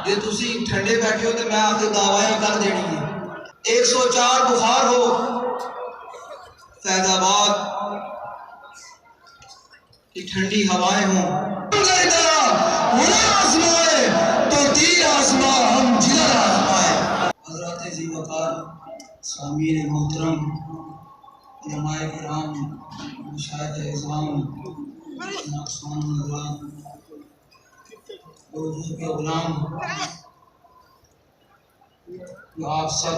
جے تسی ٹھنڈے بیٹھے ہو تو میں آپ کے دعویاں کر دینی ہے۔ 104 بخار ہو فیض آباد کی ٹھنڈی ہوائیں ہوں، تو تیر آسماں ہم جدر آزمائے۔ حضرات ذی وقار سامعین محترم، علماء کرام، مشاہد اعظام، ناقصان حضرات، دوستوں کے غلام، جو آپ سب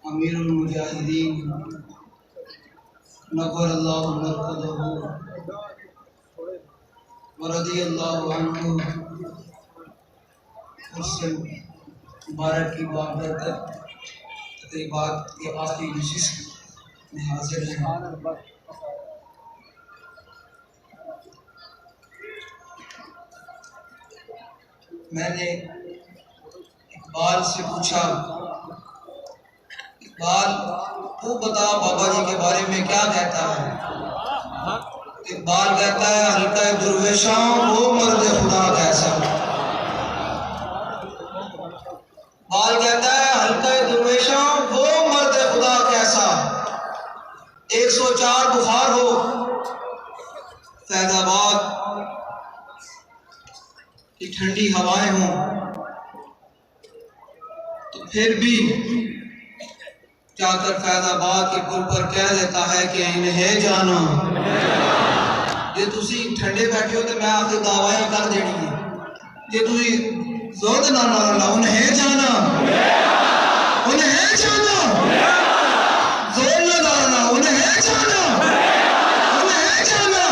امیر المجاہدین نور اللہ مرقدہ ورضی اللہ عنہ اس سے مبارک کی بابرکت تقریبات کے آخری نشست میں حاضر ہیں۔ میں نے اقبال سے پوچھا، اقبال تو بتا بابا جی کے بارے میں کیا کہتا ہے؟ اقبال کہتا ہے حلقہ درویشاں وہ مرد خدا کیسا۔ اقبال کہتا ہے حلقہ درویشاں وہ مرد خدا کیسا، 104 بخار ہو فیض آباد کی ٹھنڈی ہوائیں ہوں، تو پھر بھی جا کر فیض آباد کے پل پر کہہ دیتا ہے کہ انہیں جانا۔ جے تسی ٹھنڈے بیٹھے ہو تو میں آپ کے دعویاں کر دینی ہے۔ جے تسی زود نہ لا انہیں جانا، انہیں جانا، زور نہ لانا انہیں جانا، انہیں جانا،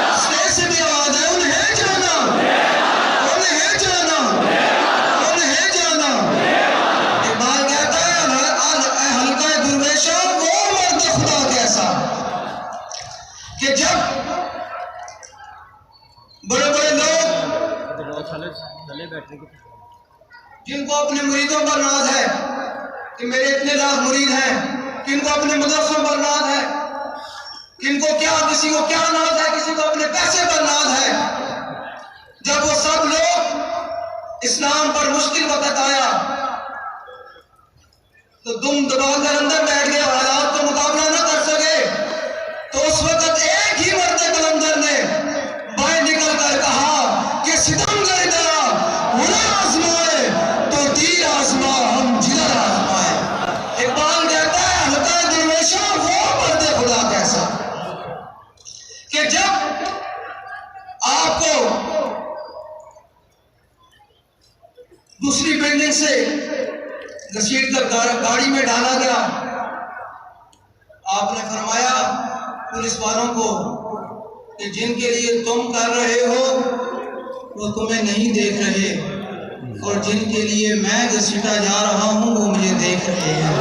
اسٹیج سے بھی آواز ہے انہیں جانا، انہیں جانا، انہیں جانا۔ اقبال کہتا ہے حلقہ درویشاں وہ مرد خدا کیسا، کہ جب بڑے بڑے لوگ جن کو اپنے مریدوں پر ناز ہے کہ میرے اتنے لاکھ مرید ہیں، کن کو اپنے مدرسوں پر ناز ہے، کن کو کیا، کسی کو کیا ناز ہے، کسی کو اپنے پیسے پر ناز ہے، جب وہ سب لوگ اسلام پر مشکل وقت آیا تو دم دبا کر اندر بیٹھ گئے، حالات کو مقابلہ نہ کر سکے، تو اس وقت ایک ہی مرد قلندر نے باہر نکل کر کہا کہ ستم گر درا انہیں آزمائے تو تیر آسماں ہم جدر آزمائے۔ اقبال کہتا ہے حلقہ درویشاں وہ مرد خدا کیسا، کہ جب آپ کو دوسری بلڈنگ سے گھسیٹ کر گاڑی میں ڈالا گیا، آپ نے فرمایا پولیس والوں کو کہ جن کے لیے تم کر رہے ہو وہ تمہیں نہیں دیکھ رہے، اور جن کے لیے میں گھسیٹا جا رہا ہوں وہ مجھے دیکھ رہے ہیں۔